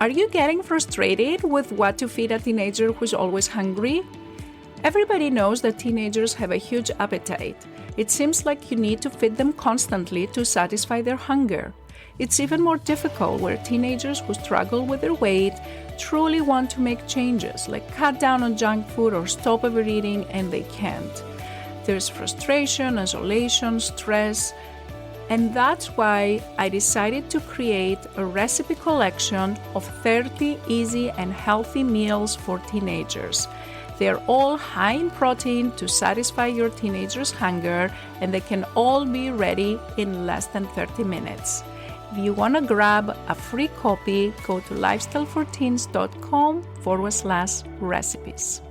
Are you getting frustrated with what to feed a teenager who's always hungry? Everybody knows that teenagers have a huge appetite. It seems like you need to feed them constantly to satisfy their hunger. It's even more difficult where teenagers who struggle with their weight truly want to make changes, like cut down on junk food or stop overeating, and they can't. There's frustration, isolation, stress, and that's why I decided to create a recipe collection of 30 easy and healthy meals for teenagers. They're all high in protein to satisfy your teenager's hunger, and they can all be ready in less than 30 minutes. If you want to grab a free copy, go to lifestyleforteens.com/recipes.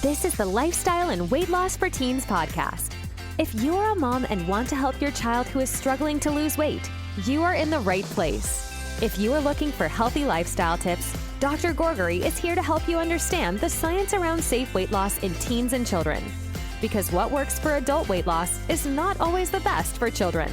This is the Lifestyle and Weight Loss for Teens podcast. If you're a mom and want to help your child who is struggling to lose weight, you are in the right place. If you are looking for healthy lifestyle tips, Dr. Gourgari is here to help you understand the science around safe weight loss in teens and children. Because what works for adult weight loss is not always the best for children.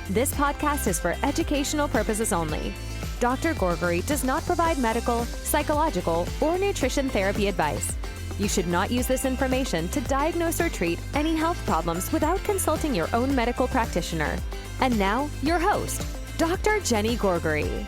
This podcast is for educational purposes only. Dr. Gourgari does not provide medical, psychological, or nutrition therapy advice. You should not use this information to diagnose or treat any health problems without consulting your own medical practitioner. And now, your host, Dr. Jenny Gourgari.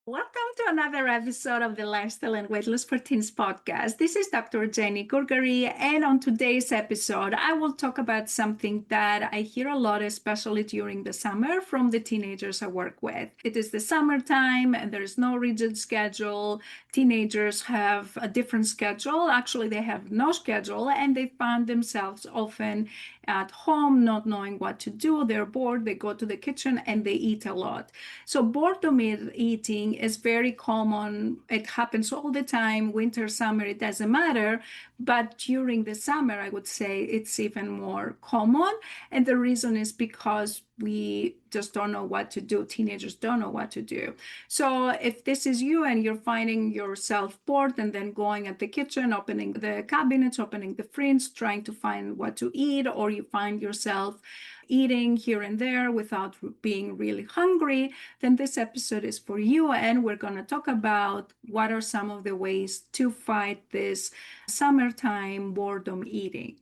Welcome to another episode of the Lifestyle and Weight Loss for Teens podcast. This is Dr. Jenny Gourgari, and on today's episode, I will talk about something that I hear a lot, especially during the summer, from the teenagers I work with. It is the summertime, and there's no rigid schedule. Teenagers have a different schedule. Actually, they have no schedule, and they find themselves often at home not knowing what to do. They're bored. They go to the kitchen and they eat a lot. So boredom eating is very common. It happens all the time, winter, summer, it doesn't matter. But during the summer, I would say it's even more common. And the reason is because we just don't know what to do. Teenagers don't know what to do. So if this is you and you're finding yourself bored and then going at the kitchen, opening the cabinets, opening the fridge, trying to find what to eat, or you find yourself eating here and there without being really hungry, then this episode is for you. And we're going to talk about what are some of the ways to fight this summertime boredom eating.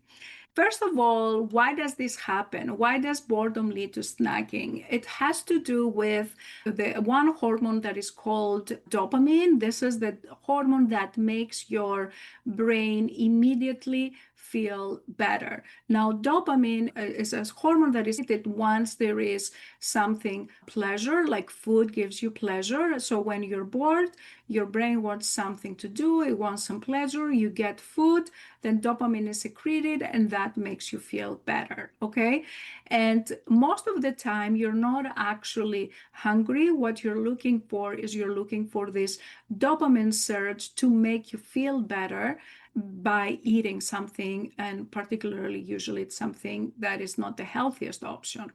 First of all, why does this happen? Why does boredom lead to snacking? It has to do with the one hormone that is called dopamine. This is the hormone that makes your brain immediately feel better. Now, dopamine is a hormone that is that once there is something pleasure, like food gives you pleasure. So when you're bored, your brain wants something to do, it wants some pleasure, you get food, then dopamine is secreted, and that makes you feel better, okay? And most of the time, you're not actually hungry. What you're looking for is you're looking for this dopamine surge to make you feel better by eating something, and particularly usually it's something that is not the healthiest option.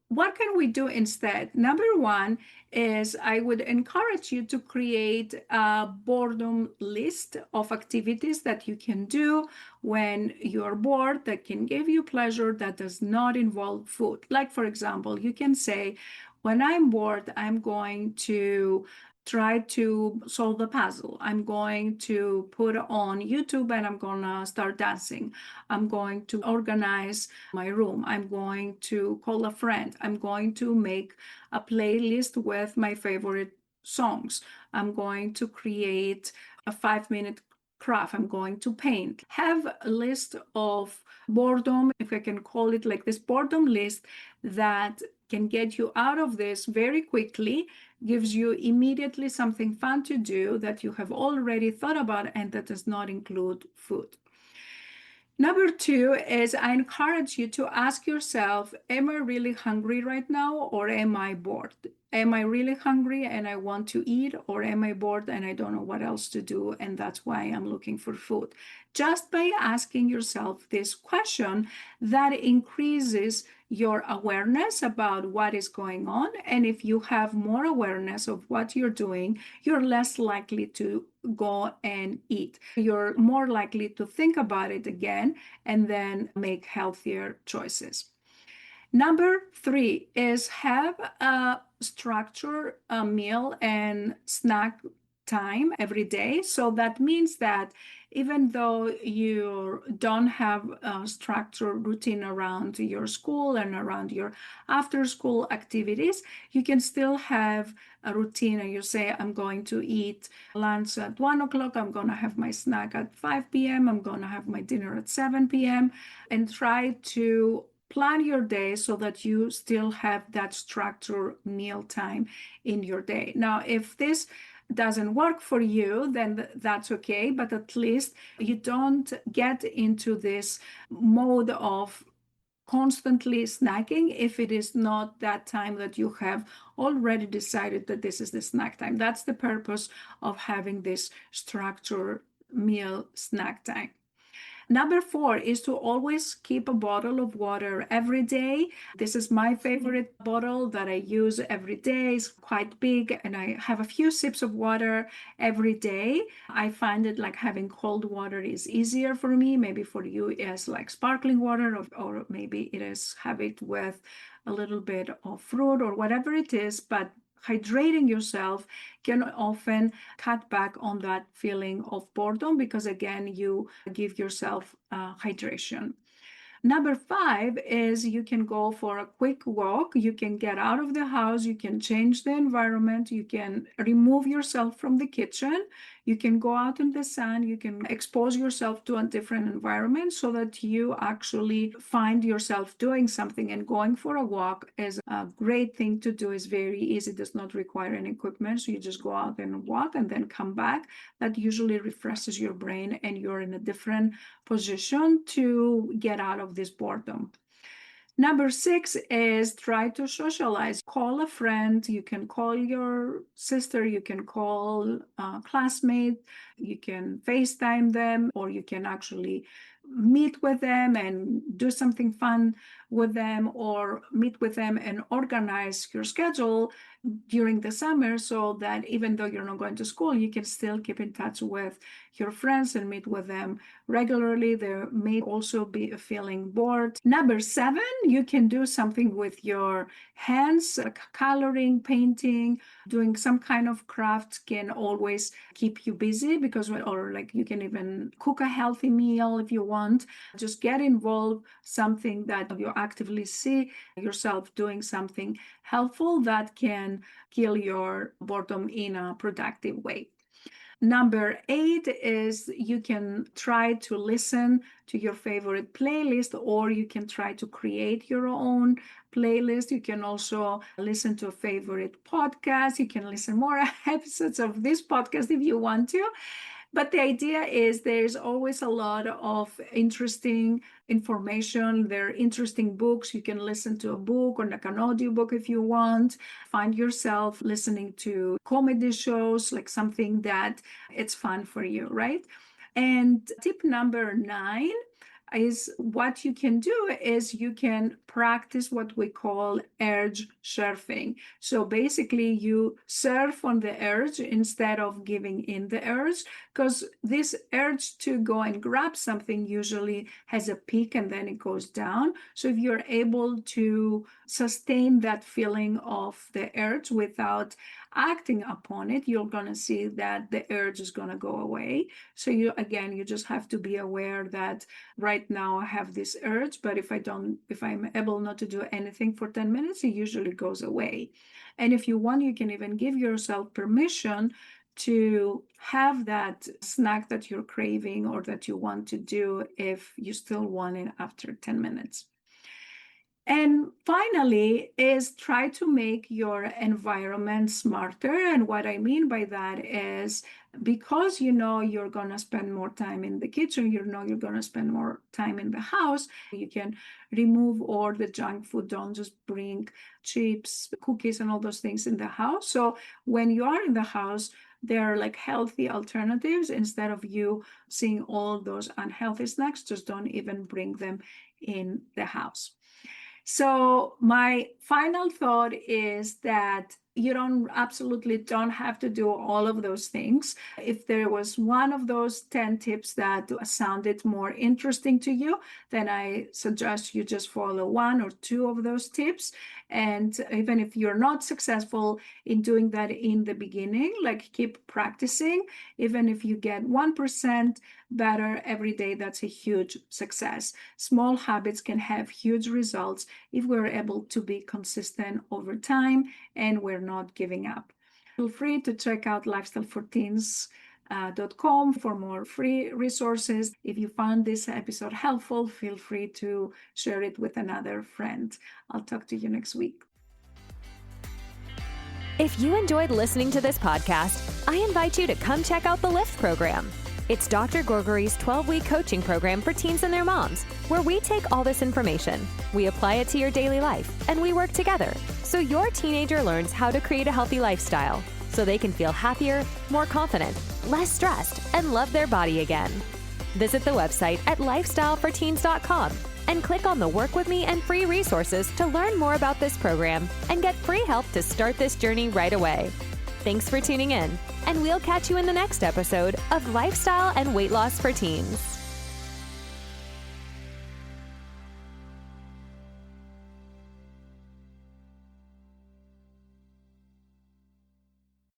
What can we do instead? Number one is I would encourage you to create a boredom list of activities that you can do when you're bored that can give you pleasure that does not involve food. Like, for example, you can say, when I'm bored, I'm going to try to solve the puzzle. I'm going to put on YouTube and I'm going to start dancing. I'm going to organize my room. I'm going to call a friend. I'm going to make a playlist with my favorite songs. I'm going to create a 5-minute craft. I'm going to paint. Have a list of boredom, if I can call it like this, boredom list that can get you out of this very quickly, gives you immediately something fun to do that you have already thought about and that does not include food. Number two is I encourage you to ask yourself, am I really hungry right now or am I bored? Am I really hungry and I want to eat, or am I bored and I don't know what else to do, and that's why I'm looking for food? Just by asking yourself this question, that increases your awareness about what is going on. And if you have more awareness of what you're doing, you're less likely to go and eat. You're more likely to think about it again and then make healthier choices. Number 3 is have a structured meal and snack time every day. So that means that even though you don't have a structured routine around your school and around your after school activities, you can still have a routine, and you say, I'm going to eat lunch at 1 o'clock, I'm going to have my snack at 5 p.m., I'm going to have my dinner at 7 p.m., and try to plan your day so that you still have that structured meal time in your day. Now, if this doesn't work for you, then that's okay, but at least you don't get into this mode of constantly snacking if it is not that time that you have already decided that this is the snack time. That's the purpose of having this structured meal snack time. Number 4 is to always keep a bottle of water every day. This is my favorite bottle that I use every day. It's quite big, and I have a few sips of water every day. I find it like having cold water is easier for me. Maybe for you it's like sparkling water, or maybe it is have it with a little bit of fruit or whatever it is, but hydrating yourself can often cut back on that feeling of boredom, because again, you give yourself hydration. Number 5 is you can go for a quick walk. You can get out of the house. You can change the environment. You can remove yourself from the kitchen. You can go out in the sun. You can expose yourself to a different environment so that you actually find yourself doing something. And going for a walk is a great thing to do. It's very easy. It does not require any equipment. So you just go out and walk and then come back. That usually refreshes your brain, and you're in a different position to get out of this boredom. Number 6 is try to socialize. Call a friend. You can call your sister, you can call a classmate, you can FaceTime them, or you can actually meet with them and do something fun with them, or meet with them and organize your schedule during the summer so that even though you're not going to school, you can still keep in touch with your friends and meet with them regularly. They may also be feeling bored. Number 7, you can do something with your hands, like coloring, painting, doing some kind of craft can always keep you busy, because, or like you can even cook a healthy meal if you want. Just get involved, something that you actively see yourself doing something helpful that can kill your boredom in a productive way. Number 8 is you can try to listen to your favorite playlist, or you can try to create your own playlist. You can also listen to a favorite podcast. You can listen more episodes of this podcast if you want to. But the idea is there's always a lot of interesting information. There are interesting books. You can listen to a book or like an audiobook if you want. Find yourself listening to comedy shows, like something that it's fun for you, right? And tip number 9 is what you can do is you can practice what we call urge surfing. So basically you surf on the urge instead of giving in the urge, because this urge to go and grab something usually has a peak and then it goes down. So if you're able to sustain that feeling of the urge without acting upon it, you're going to see that the urge is going to go away. So you just have to be aware that right now I have this urge, but if I'm able not to do anything for 10 minutes, it usually goes away. And if you want, you can even give yourself permission to have that snack that you're craving or that you want to do if you still want it after 10 minutes. And finally is try to make your environment smarter. And what I mean by that is because you know you're going to spend more time in the kitchen, you know you're going to spend more time in the house, you can remove all the junk food. Don't just bring chips, cookies, and all those things in the house. So when you are in the house, there are like healthy alternatives instead of you seeing all those unhealthy snacks. Just don't even bring them in the house. So my final thought is that you absolutely don't have to do all of those things. If there was one of those 10 tips that sounded more interesting to you, then I suggest you just follow one or two of those tips. And even if you're not successful in doing that in the beginning, like keep practicing. Even if you get 1% better every day, that's a huge success. Small habits can have huge results if we're able to be consistent over time and we're not giving up. Feel free to check out lifestyleforteens.com for more free resources. If you found this episode helpful, feel free to share it with another friend. I'll talk to you next week. If you enjoyed listening to this podcast, I invite you to come check out the LIFT program. It's Dr. Gourgari's 12-week coaching program for teens and their moms, where we take all this information, we apply it to your daily life, and we work together so your teenager learns how to create a healthy lifestyle so they can feel happier, more confident, less stressed, and love their body again. Visit the website at lifestyleforteens.com and click on the Work With Me and free resources to learn more about this program and get free help to start this journey right away. Thanks for tuning in, and we'll catch you in the next episode of Lifestyle and Weight Loss for Teens.